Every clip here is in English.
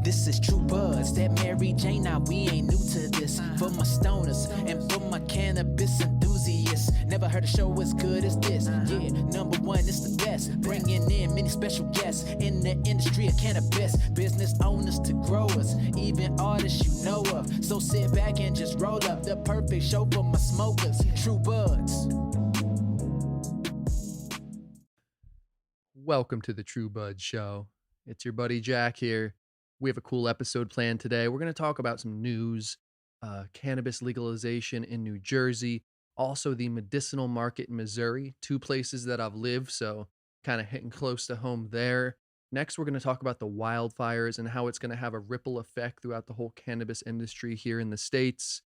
This is True Buds, that Mary Jane, now we ain't new to this. For my stoners and for my cannabis enthusiasts, never heard a show as good as this. Yeah, number one, it's the best. Bringing in many special guests in the industry of cannabis. Business owners to growers, even artists you know of. So sit back and just roll up the perfect show for my smokers. True Buds. Welcome to the True Bud Show. It's your buddy Jack here. We have a cool episode planned today. We're going to talk about some news, cannabis legalization in New Jersey, also the medicinal market in Missouri, two places that I've lived, so kind of hitting close to home there. Next, we're going to talk about the wildfires and how it's going to have a ripple effect throughout the whole cannabis industry here in the States.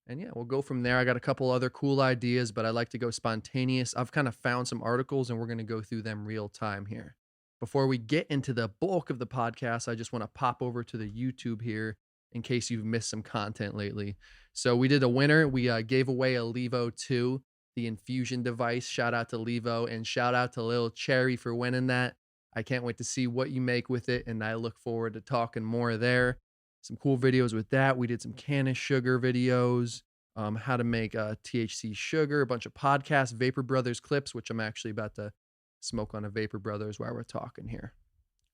And yeah, we'll go from there. I got a couple other cool ideas, but I like to go spontaneous. I've kind of found some articles and we're going to go through them real time here. Before we get into the bulk of the podcast, I just want to pop over to the YouTube here in case you've missed some content lately. So we did a winner. We gave away a LEVO 2, the infusion device. Shout out to LEVO and shout out to Lil Cherry for winning that. I can't wait to see what you make with it, and I look forward to talking more there. Some cool videos with that. We did some canna sugar videos, how to make THC sugar, a bunch of podcasts, Vapor Brothers clips, which I'm actually about to smoke on a Vapor Brothers while we're talking here.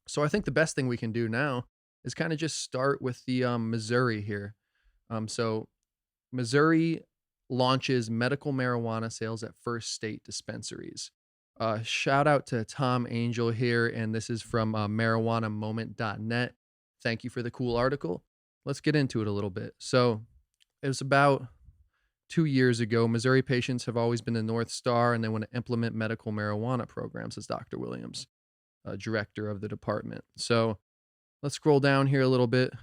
So I think the best thing we can do now is kind of just start with the Missouri here. So Missouri launches medical marijuana sales at first state dispensaries. Shout out to Tom Angel here, and this is from marijuanamoment.net. Thank you for the cool article. Let's get into it a little bit. So it was about 2 years ago. Missouri patients have always been the North Star, and they want to implement medical marijuana programs, says Dr. Williams, director of the department. So let's scroll down here a little bit.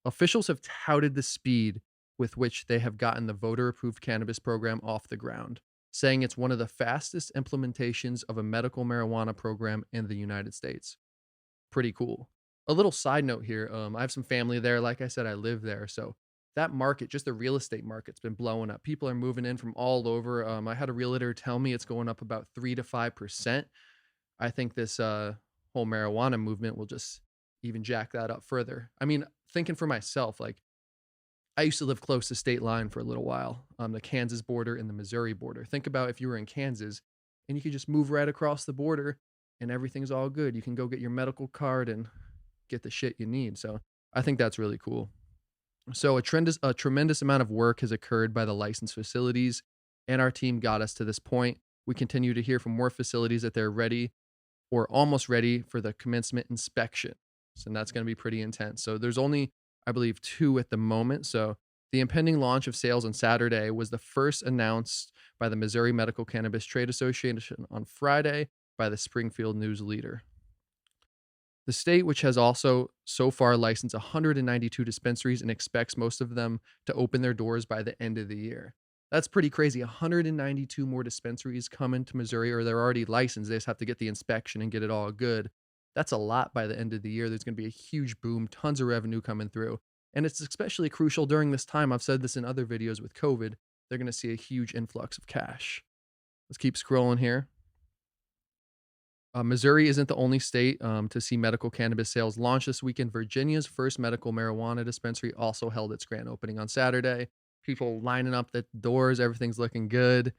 Officials have touted the speed with which they have gotten the voter-approved cannabis program off the ground, saying it's one of the fastest implementations of a medical marijuana program in the United States. Pretty cool. A little side note here. I have some family there. Like I said, I live there. So that market, just the real estate market's been blowing up. People are moving in from all over. I had a realtor tell me it's going up about 3 to 5%. I think this whole marijuana movement will just even jack that up further. I mean, thinking for myself, like I used to live close to state line for a little while, the Kansas border and the Missouri border. Think about if you were in Kansas and you could just move right across the border and everything's all good. You can go get your medical card and get the shit you need. So I think that's really cool. So a tremendous amount of work has occurred by the licensed facilities, and our team got us to this point. We continue to hear from more facilities that they're ready or almost ready for the commencement inspection. And that's going to be pretty intense. So there's only, I believe, 2 at the moment. So the impending launch of sales on Saturday was the first announced by the Missouri Medical Cannabis Trade Association on Friday by the Springfield News Leader. The state, which has also so far licensed 192 dispensaries and expects most of them to open their doors by the end of the year. That's pretty crazy. 192 more dispensaries come into Missouri, or they're already licensed. They just have to get the inspection and get it all good. That's a lot by the end of the year. There's going to be a huge boom, tons of revenue coming through. And it's especially crucial during this time. I've said this in other videos with COVID. They're going to see a huge influx of cash. Let's keep scrolling here. Missouri isn't the only state to see medical cannabis sales launch this weekend. Virginia's first medical marijuana dispensary also held its grand opening on Saturday. People lining up the doors. Everything's looking good.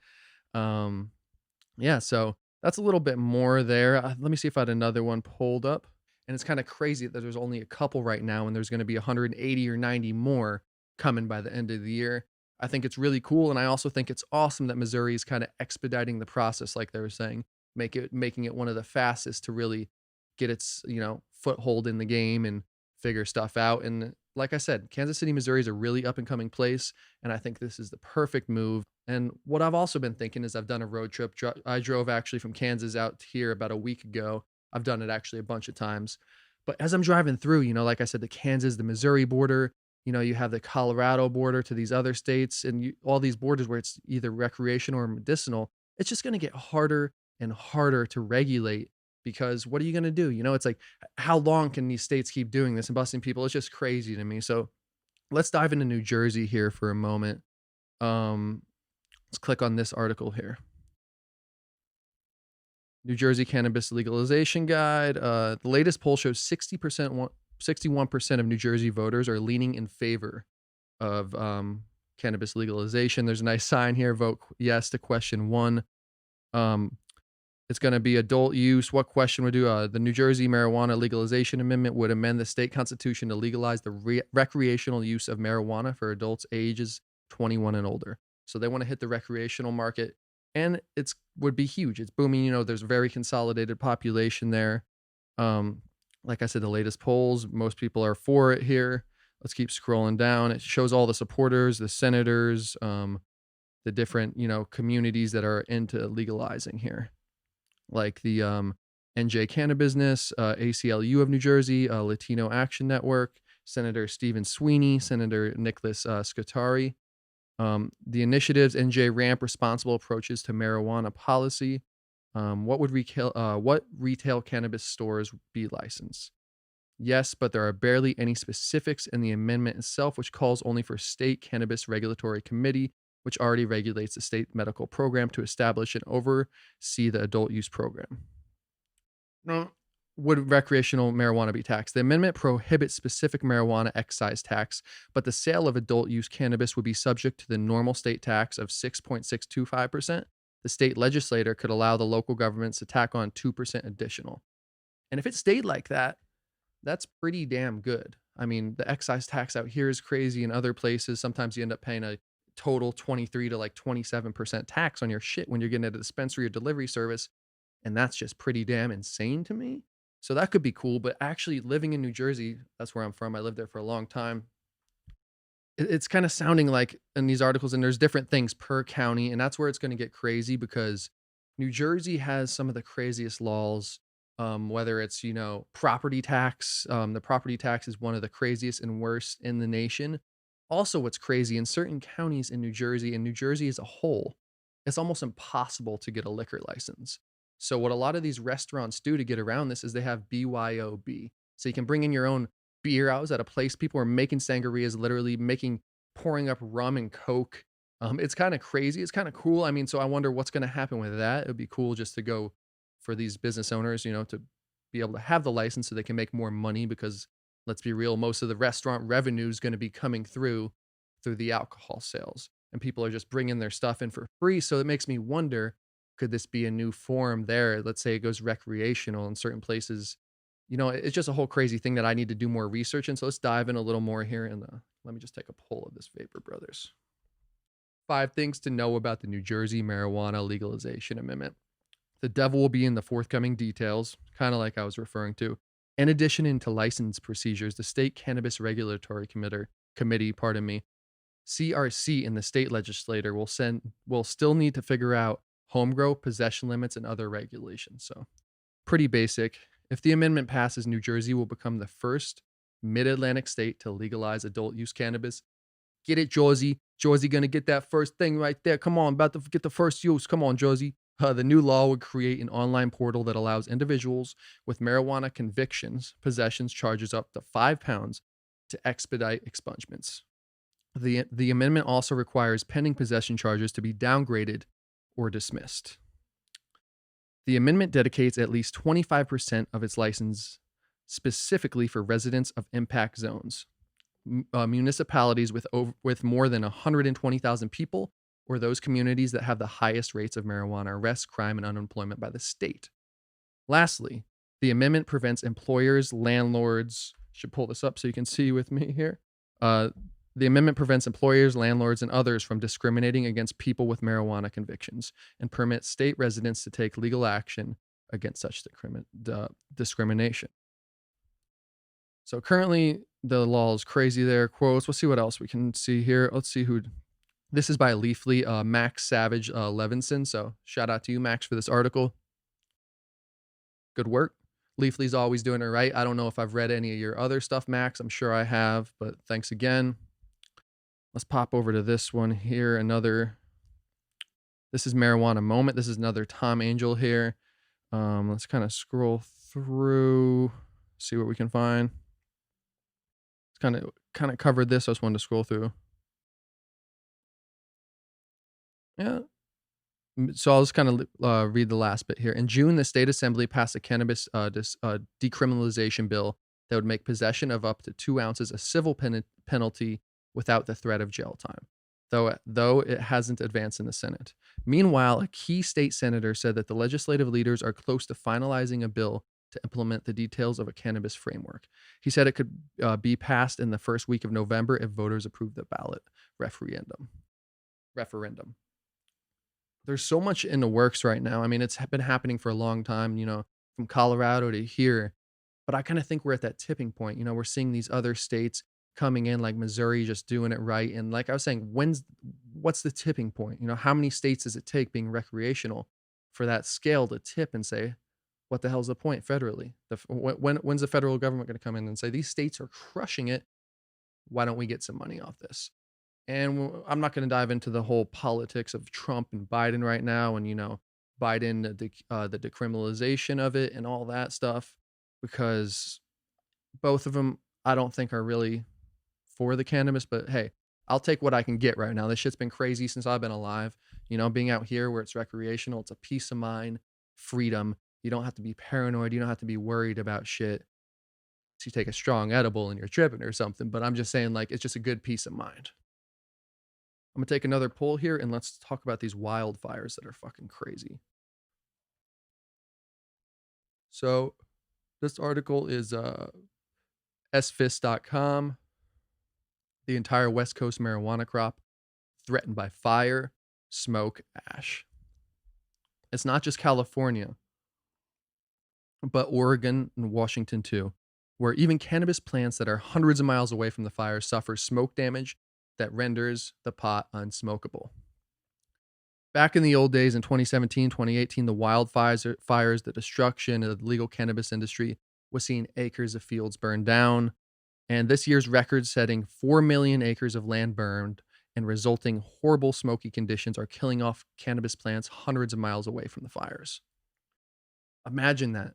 Yeah, so that's a little bit more there. Let me see if I had another one pulled up. And it's kind of crazy that there's only a couple right now, and there's going to be 180 or 90 more coming by the end of the year. I think it's really cool, and I also think it's awesome that Missouri is kind of expediting the process, like they were saying. Making it one of the fastest to really get its, foothold in the game and figure stuff out. And like I said, Kansas City, Missouri is a really up and coming place. And I think this is the perfect move. And what I've also been thinking is I've done a road trip. I drove actually from Kansas out here about a week ago. I've done it actually a bunch of times. But as I'm driving through, like I said, the Kansas, the Missouri border, you have the Colorado border to these other states and all these borders where it's either recreational or medicinal. It's just going to get harder and harder to regulate, because what are you going to do? It's like, how long can these states keep doing this and busting people? It's just crazy to me. So let's dive into New Jersey here for a moment. Let's click on this article here. New Jersey Cannabis Legalization Guide. The latest poll shows 60% 61% of New Jersey voters are leaning in favor of cannabis legalization. There's a nice sign here. Vote yes to question 1. Um, it's going to be adult use. What question would do? The New Jersey Marijuana Legalization Amendment would amend the state constitution to legalize the recreational use of marijuana for adults ages 21 and older. So they want to hit the recreational market, and it's would be huge. It's booming. There's a very consolidated population there. Um, like I said, the latest polls, most people are for it here. Let's keep scrolling down. It shows all the supporters, the senators, the different, communities that are into legalizing here, like the NJ Cannabis, ACLU of New Jersey, Latino Action Network, Senator Stephen Sweeney, Senator Nicholas Scutari. The initiatives NJ ramp responsible approaches to marijuana policy. What retail cannabis stores be licensed? Yes, but there are barely any specifics in the amendment itself, which calls only for state cannabis regulatory committee, which already regulates the state medical program, to establish and oversee the adult use program. No. Would recreational marijuana be taxed? The amendment prohibits specific marijuana excise tax, but the sale of adult use cannabis would be subject to the normal state tax of 6.625%. The state legislator could allow the local governments to tack on 2% additional. And if it stayed like that, that's pretty damn good. I mean, the excise tax out here is crazy. In other places, sometimes you end up paying a total 23 to like 27% tax on your shit when you're getting at a dispensary or delivery service. And that's just pretty damn insane to me. So that could be cool. But actually living in New Jersey, that's where I'm from. I lived there for a long time. It's kind of sounding like in these articles, and there's different things per county. And that's where it's going to get crazy, because New Jersey has some of the craziest laws. Whether it's, property tax. The property tax is one of the craziest and worst in the nation. Also, what's crazy, in certain counties in New Jersey, and New Jersey as a whole, it's almost impossible to get a liquor license. So what a lot of these restaurants do to get around this is they have BYOB. So you can bring in your own beer. I was at a place, people are making sangrias, literally pouring up rum and Coke. It's kind of crazy. It's kind of cool. I mean, so I wonder what's going to happen with that. It would be cool just to go for these business owners, to be able to have the license so they can make more money, because let's be real, most of the restaurant revenue is going to be coming through the alcohol sales, and people are just bringing their stuff in for free. So it makes me wonder, could this be a new form there? Let's say it goes recreational in certain places. It's just a whole crazy thing that I need to do more research in. So let's dive in a little more here. And let me just take a pull of this Vapor Brothers. 5 things to know about the New Jersey Marijuana Legalization Amendment. The devil will be in the forthcoming details, kind of like I was referring to. In addition into license procedures, the State Cannabis Regulatory Committee, CRC, in the state legislature will still need to figure out home grow, possession limits, and other regulations. So pretty basic. If the amendment passes, New Jersey will become the first mid-Atlantic state to legalize adult use cannabis. Get it, Jersey? Jersey gonna get that first thing right there. Come on, about to get the first use. Come on, Jersey. The new law would create an online portal that allows individuals with marijuana convictions, possessions charges up to £5 to expedite expungements. The amendment also requires pending possession charges to be downgraded or dismissed. The amendment dedicates at least 25% of its license specifically for residents of impact zones, municipalities with more than 120,000 people, or those communities that have the highest rates of marijuana arrests, crime, and unemployment by the state. Lastly, the amendment prevents employers, landlords, should pull this up so you can see with me here. The amendment prevents employers, landlords, and others from discriminating against people with marijuana convictions, and permits state residents to take legal action against such discrimination. So currently, the law is crazy there. Quotes. We'll see what else we can see here. Let's see who. This is by Leafly, Max Savage Levinson. So shout out to you, Max, for this article. Good work. Leafly's always doing it right. I don't know if I've read any of your other stuff, Max. I'm sure I have, but thanks again. Let's pop over to this one here. This is Marijuana Moment. This is another Tom Angel here. Let's kind of scroll through, see what we can find. It's kind of covered this. I just wanted to scroll through. Yeah. So I'll just kind of read the last bit here. In June, the state assembly passed a cannabis decriminalization bill that would make possession of up to 2 ounces a civil penalty without the threat of jail time, though it hasn't advanced in the Senate. Meanwhile, a key state senator said that the legislative leaders are close to finalizing a bill to implement the details of a cannabis framework. He said it could be passed in the first week of November if voters approve the ballot referendum. Referendum. There's so much in the works right now. I mean, it's been happening for a long time, from Colorado to here. But I kind of think we're at that tipping point. We're seeing these other states coming in, like Missouri, just doing it right. And like I was saying, what's the tipping point? How many states does it take being recreational for that scale to tip and say, what the hell's the point federally? When's the federal government going to come in and say these states are crushing it? Why don't we get some money off this? And I'm not going to dive into the whole politics of Trump and Biden right now, and Biden the decriminalization of it and all that stuff, because both of them I don't think are really for the cannabis. But hey, I'll take what I can get right now. This shit's been crazy since I've been alive. Being out here where it's recreational, it's a peace of mind, freedom. You don't have to be paranoid. You don't have to be worried about shit. So you take a strong edible and you're tripping or something. But I'm just saying, like, it's just a good peace of mind. I'm gonna take another poll here and let's talk about these wildfires that are fucking crazy. So this article is sfis.com. The entire West Coast marijuana crop threatened by fire, smoke, ash. It's not just California, but Oregon and Washington too, where even cannabis plants that are hundreds of miles away from the fire suffer smoke damage that renders the pot unsmokable. Back in the old days in 2017, 2018, the wildfires, the destruction of the legal cannabis industry was seeing acres of fields burned down. And this year's record-setting 4 million acres of land burned and resulting horrible smoky conditions are killing off cannabis plants hundreds of miles away from the fires. Imagine that.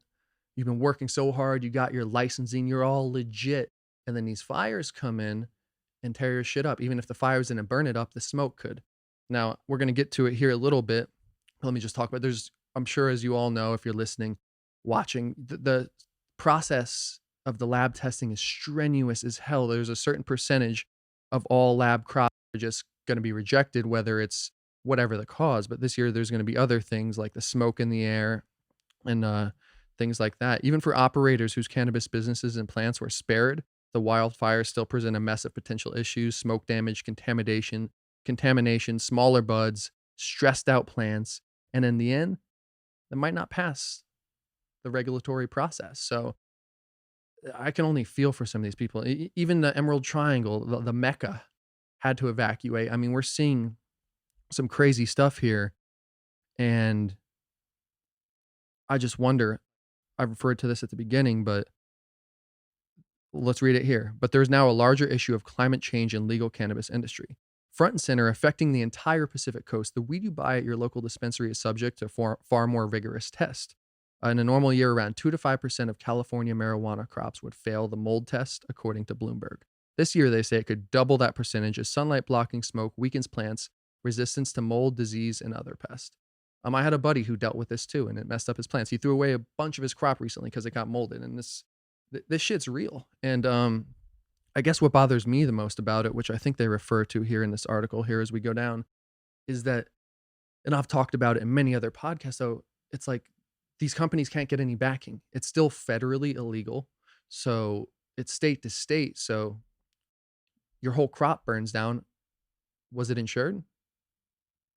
You've been working so hard, you got your licensing, you're all legit, and then these fires come in and tear your shit up. Even if the fires didn't burn it up, the smoke could. Now, we're going to get to it here a little bit. Let me just talk about I'm sure, as you all know, if you're listening, watching, the process of the lab testing is strenuous as hell. There's a certain percentage of all lab crops that are just going to be rejected, whether it's whatever the cause. But this year, there's going to be other things like the smoke in the air and things like that. Even for operators whose cannabis businesses and plants were spared, the wildfires still present a mess of potential issues: smoke damage, contamination, smaller buds, stressed out plants, and in the end, they might not pass the regulatory process. So I can only feel for some of these people. Even the Emerald Triangle, the Mecca, had to evacuate. I mean, we're seeing some crazy stuff here, and I just wonder. I referred to this at the beginning, but let's read it here. But there's now a larger issue of climate change in legal cannabis industry. Front and center, affecting the entire Pacific coast, the weed you buy at your local dispensary is subject to far more rigorous tests. In a normal year, around 2 to 5% of California marijuana crops would fail the mold test, according to Bloomberg. This year, they say it could double that percentage as sunlight-blocking smoke weakens plants' resistance to mold, disease, and other pests. I had a buddy who dealt with this too, and it messed up his plants. He threw away a bunch of his crop recently because it got molded, and this shit's real. And I guess what bothers me the most about it, which I think they refer to here in this article here as we go down, is that, and I've talked about it in many other podcasts, so it's like these companies can't get any backing. It's still federally illegal, so it's state to state. So your whole crop burns down. Was it insured?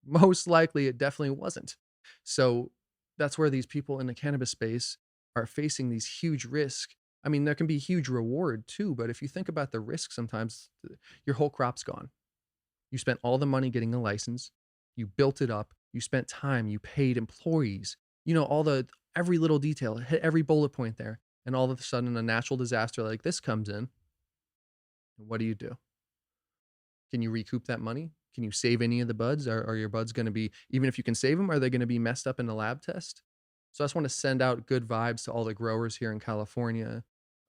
Most likely it definitely wasn't. So that's where these people in the cannabis space are facing these huge risks. I mean, there can be huge reward too, but if you think about the risk, sometimes your whole crop's gone. You spent all the money getting a license, you built it up, you spent time, you paid employees, every little detail, hit every bullet point there, and all of a sudden a natural disaster like this comes in. What do? Can you recoup that money? Can you save any of the buds? Are your buds going to be, even if you can save them, are they going to be messed up in the lab test? So I just want to send out good vibes to all the growers here in California.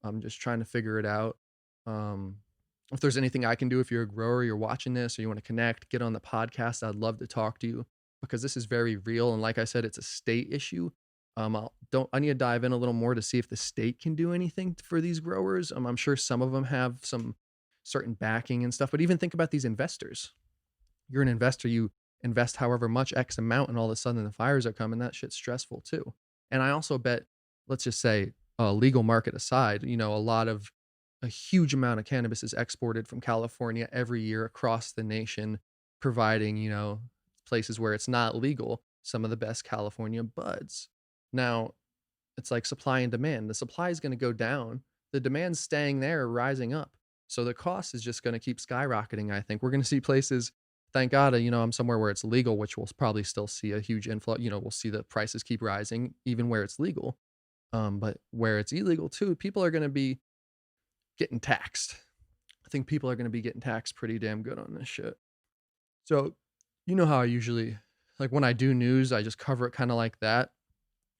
I'm just trying to figure it out. If there's anything I can do, if you're a grower, you're watching this, or you want to connect, get on the podcast, I'd love to talk to you, because this is very real. And like I said, it's a state issue. I need to dive in a little more to see if the state can do anything for these growers. I'm sure some of them have some certain backing and stuff, but even think about these investors. You're an investor, you invest however much X amount, and all of a sudden the fires are coming. That shit's stressful too. And I also bet, let's just say, legal market aside, a huge amount of cannabis is exported from California every year across the nation, providing, places where it's not legal, some of the best California buds. Now, it's like supply and demand. The supply is going to go down, the demand's staying there, rising up. So the cost is just going to keep skyrocketing. I think we're going to see places. Thank God, I'm somewhere where it's legal, which we'll probably still see a huge inflow. We'll see the prices keep rising even where it's legal. But where it's illegal too, people are going to be getting taxed. I think people are going to be getting taxed pretty damn good on this shit. So, you know how I usually, like when I do news, I just cover it kind of like that,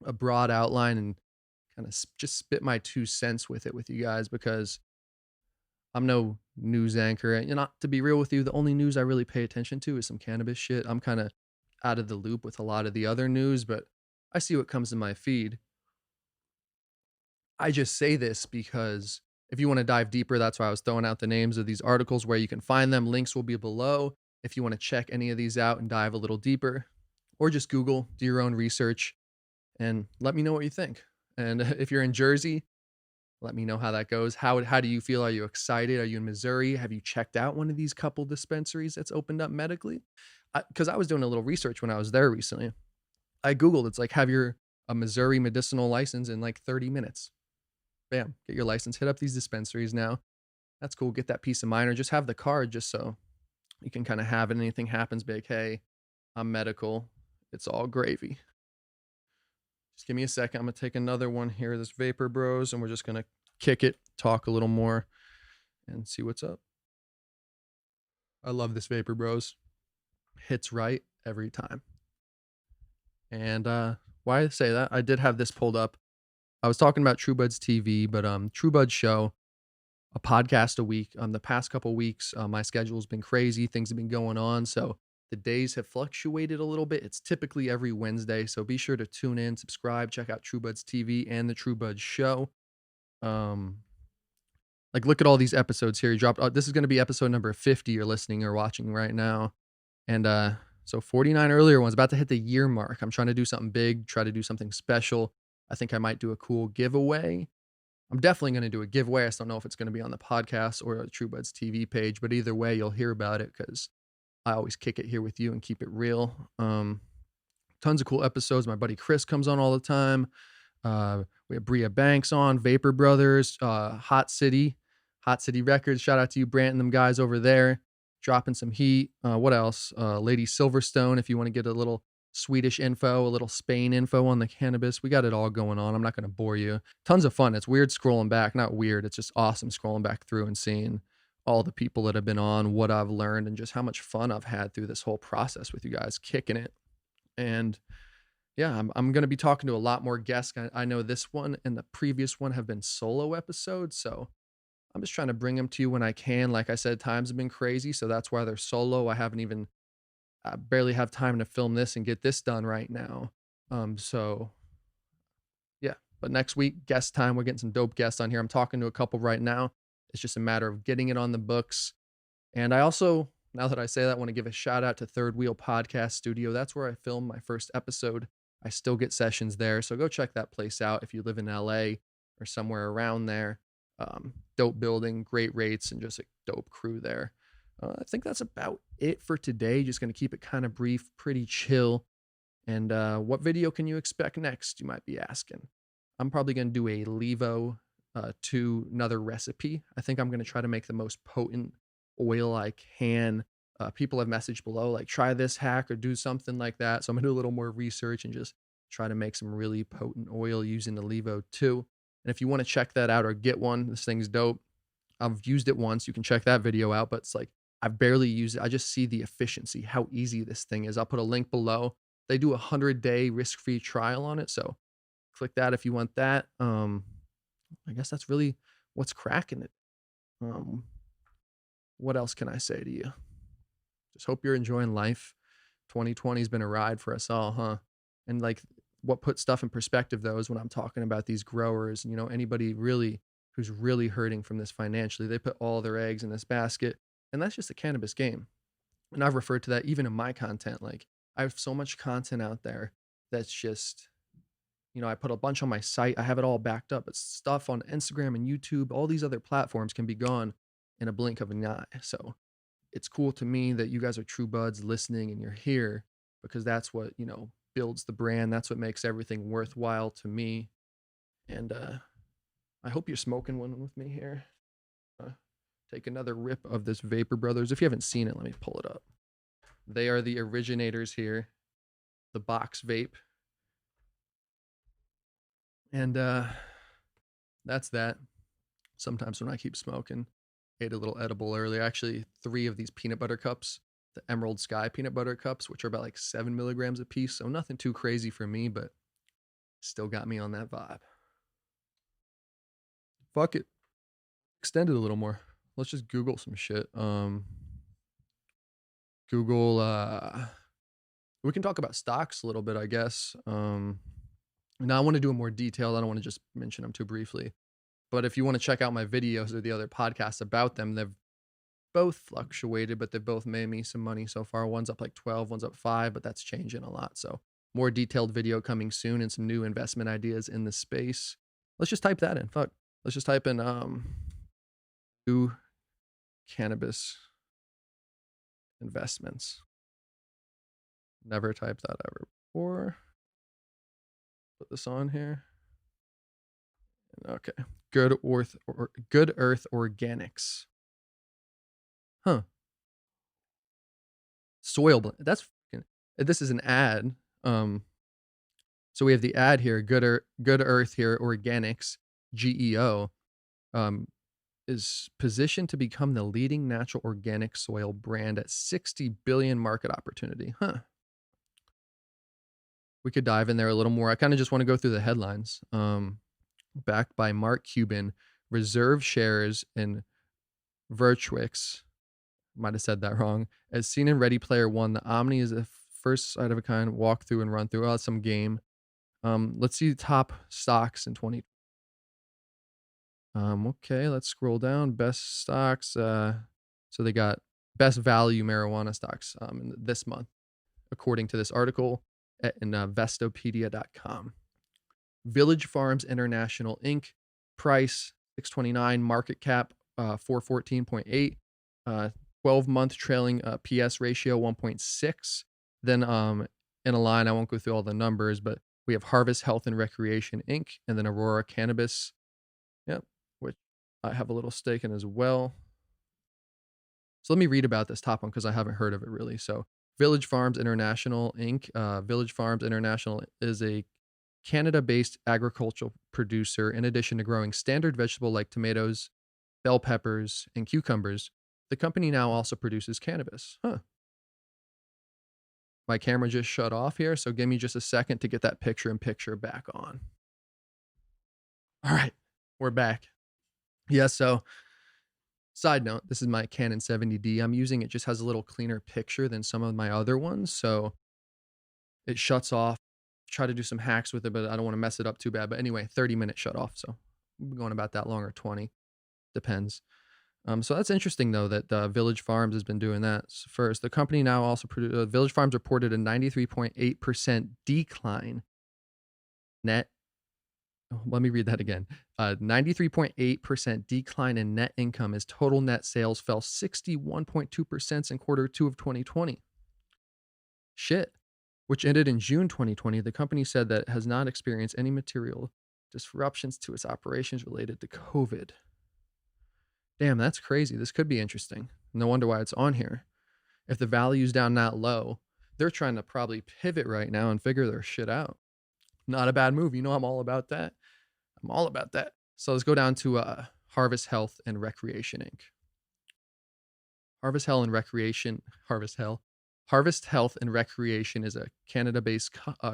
a broad outline, and kind of just spit my 2 cents with it with you guys, because I'm no news anchor. And not to be real with you, the only news I really pay attention to is some cannabis shit. I'm kind of out of the loop with a lot of the other news, but I see what comes in my feed. I just say this because if you want to dive deeper, that's why I was throwing out the names of these articles where you can find them. Links will be below if you want to check any of these out and dive a little deeper, or just Google, do your own research, and let me know what you think. And if you're in Jersey, let me know how that goes. How do you feel? Are you excited? Are you in Missouri? Have you checked out one of these couple dispensaries that's opened up medically? Because I was doing a little research when I was there recently. I Googled, it's like, have your a Missouri medicinal license in like 30 minutes. Bam, get your license. Hit up these dispensaries now. That's cool. Get that peace of mind, or just have the card just so you can kind of have it. Anything happens, be like, hey, I'm medical. It's all gravy. Just give me a second. I'm going to take another one here, this Vapor Bros, and we're just going to kick it, talk a little more, and see what's up. I love this Vapor Bros. Hits right every time. And why I say that, I did have this pulled up. I was talking about TrueBuds TV, but TrueBuds Show, a podcast a week. The past couple weeks, my schedule's been crazy. Things have been going on, so the days have fluctuated a little bit. It's typically every Wednesday, so be sure to tune in, subscribe, check out TrueBuds TV and the TrueBuds Show. Like, look at all these episodes here. He dropped. This is going to be episode number 50. You're listening or watching right now, and so 49 earlier ones, about to hit the year mark. I'm trying to do something big, try to do something special. I think I might do a cool giveaway. I'm definitely going to do a giveaway. I just don't know if it's going to be on the podcast or the TrueBuds TV page, but either way, you'll hear about it because I always kick it here with you and keep it real. Tons of cool episodes. My buddy Chris comes on all the time. We have Bria Banks on, Vapor Brothers, Hot City Records. Shout out to you, Brant, and them guys over there, dropping some heat. What else? Lady Silverstone, if you want to get a little Swedish info, a little Spain info on the cannabis. We got it all going on. I'm not going to bore you. Tons of fun. It's weird scrolling back. Not weird. It's just awesome scrolling back through and seeing all the people that have been on, what I've learned, and just how much fun I've had through this whole process with you guys, kicking it. And yeah, I'm going to be talking to a lot more guests. I know this one and the previous one have been solo episodes, so I'm just trying to bring them to you when I can. Like I said, times have been crazy, so that's why they're solo. I barely have time to film this and get this done right now. So yeah, but next week, guest time. We're getting some dope guests on here. I'm talking to a couple right now. It's just a matter of getting it on the books. And I also, now that I say that, I want to give a shout out to Third Wheel Podcast Studio. That's where I filmed my first episode. I still get sessions there, so go check that place out if you live in LA or somewhere around there. Dope building, great rates, and just a dope crew there. I think that's about it for today. Just going to keep it kind of brief, pretty chill. And what video can you expect next, you might be asking? I'm probably going to do a LEVO to another recipe. I think I'm going to try to make the most potent oil I can. People have messaged below, like, try this hack or do something like that. So I'm going to do a little more research and just try to make some really potent oil using the LEVO 2. And if you want to check that out or get one, this thing's dope. I've used it once. You can check that video out, but it's like, I've barely used it. I just see the efficiency, how easy this thing is. I'll put a link below. They do a 100-day risk-free trial on it, so click that if you want that. I guess that's really what's cracking it. What else can I say to you? Just hope you're enjoying life. 2020's been a ride for us all, huh? And like, what puts stuff in perspective though is when I'm talking about these growers, anybody really who's really hurting from this financially, they put all their eggs in this basket, and that's just the cannabis game. And I've referred to that even in my content. Like, I have so much content out there that's just, I put a bunch on my site. I have it all backed up. But stuff on Instagram and YouTube, all these other platforms can be gone in a blink of an eye. So it's cool to me that you guys are true buds listening and you're here because that's what, builds the brand. That's what makes everything worthwhile to me. And I hope you're smoking one with me here. Take another rip of this Vapor Brothers. If you haven't seen it, let me pull it up. They are the originators here, the box vape. And that's that. Sometimes when I keep smoking, ate a little edible earlier. Actually, 3 of these peanut butter cups, the Emerald Sky peanut butter cups, which are about like 7 milligrams a piece. So nothing too crazy for me, but still got me on that vibe. Fuck it. Extend it a little more. Let's just Google some shit. Google, we can talk about stocks a little bit, I guess. Now I want to do a more detailed. I don't want to just mention them too briefly. But if you want to check out my videos or the other podcasts about them, they've both fluctuated, but they've both made me some money so far. One's up like 12, one's up 5, but that's changing a lot. So more detailed video coming soon and some new investment ideas in the space. Let's just type that in. Fuck. Let's just type in new cannabis investments. Never typed that ever before. Put this on here. Okay. Good Earth Organics. Huh. Soil blend. That's this is an ad. So we have the ad here. Good Earth here Organics GEO is positioned to become the leading natural organic soil brand at 60 billion market opportunity. Huh. We could dive in there a little more. I kind of just want to go through the headlines. Backed by Mark Cuban, reserve shares in Virtuix, might have said that wrong, as seen in Ready Player One. The Omni is the first side of a kind walk through and run through. Oh, some game. Let's see the top stocks in 20. Okay, let's scroll down. Best stocks. So they got best value marijuana stocks in this month, according to this article in Vestopedia.com. Village Farms International Inc. Price $6.29, market cap 414.8, 12-month trailing PS ratio 1.6. Then in a line, I won't go through all the numbers, but we have Harvest Health and Recreation Inc. and then Aurora Cannabis, yep, which I have a little stake in as well. So let me read about this top one because I haven't heard of it really. So Village Farms International Inc. Village Farms International is a Canada-based agricultural producer. In addition to growing standard vegetable like tomatoes, bell peppers, and cucumbers, the company now also produces cannabis. Huh. My camera just shut off here, so give me just a second to get that picture-in-picture back on. All right, we're back. Yeah, so side note, this is my Canon 70D I'm using. It just has a little cleaner picture than some of my other ones, so it shuts off. Try to do some hacks with it, but I don't want to mess it up too bad. But anyway, 30-minute shut off, so we're going about that long or 20. Depends. So that's interesting, though, that Village Farms has been doing that first. The company now also Village Farms reported a 93.8% decline net. Oh, let me read that again. 93.8% decline in net income as total net sales fell 61.2% in quarter 2 of 2020. Shit. Which ended in June 2020. The company said that it has not experienced any material disruptions to its operations related to COVID. Damn, that's crazy. This could be interesting. No wonder why it's on here. If the value's down that low, they're trying to probably pivot right now and figure their shit out. Not a bad move. I'm all about that. I'm all about that. So let's go down to Harvest Health and Recreation Inc. Harvest Health and Recreation is a Canada-based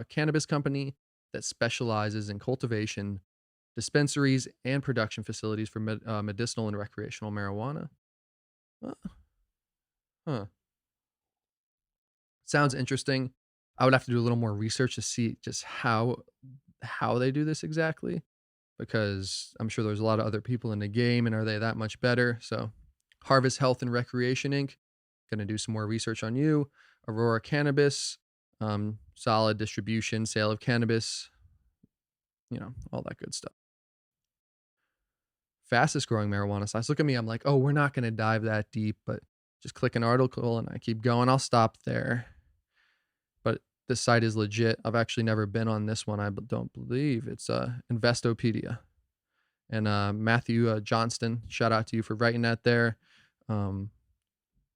cannabis company that specializes in cultivation, dispensaries, and production facilities for medicinal and recreational marijuana. Huh. Sounds interesting. I would have to do a little more research to see just how they do this exactly, because I'm sure there's a lot of other people in the game, and are they that much better? So, Harvest Health and Recreation Inc. Gonna do some more research on you. Aurora Cannabis, solid distribution, sale of cannabis, all that good stuff. Fastest growing marijuana sites. Look at me. I'm like, oh, we're not gonna dive that deep, but just click an article and I keep going. I'll stop there. But this site is legit. I've actually never been on this one. Don't believe it's Investopedia. And Matthew Johnston, shout out to you for writing that there. Um,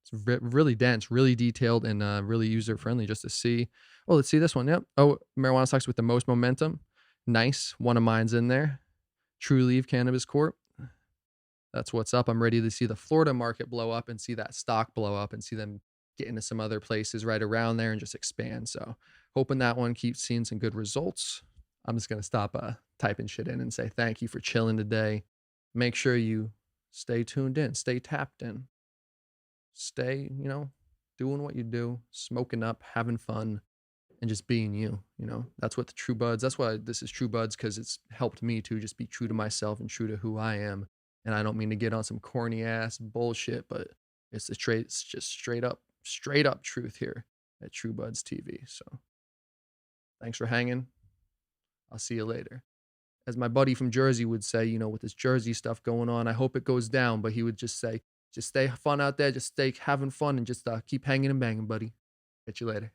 it's really dense, really detailed, and really user friendly just to see. Oh, let's see this one. Yep. Oh, marijuana stocks with the most momentum. Nice. One of mine's in there. True Leaf Cannabis Corp. That's what's up. I'm ready to see the Florida market blow up and see that stock blow up and see them get into some other places right around there and just expand. So hoping that one keeps seeing some good results. I'm just going to stop typing shit in and say thank you for chilling today. Make sure you stay tuned in, stay tapped in, stay, doing what you do, smoking up, having fun, and just being you. That's what the True Buds, that's why this is True Buds, because it's helped me to just be true to myself and true to who I am. And I don't mean to get on some corny ass bullshit, but it's just straight up truth here at True Buds TV. So thanks for hanging. I'll see you later. As my buddy from Jersey would say, with this Jersey stuff going on, I hope it goes down, but he would just say, just stay fun out there, just stay having fun, and just keep hanging and banging, buddy. Catch you later.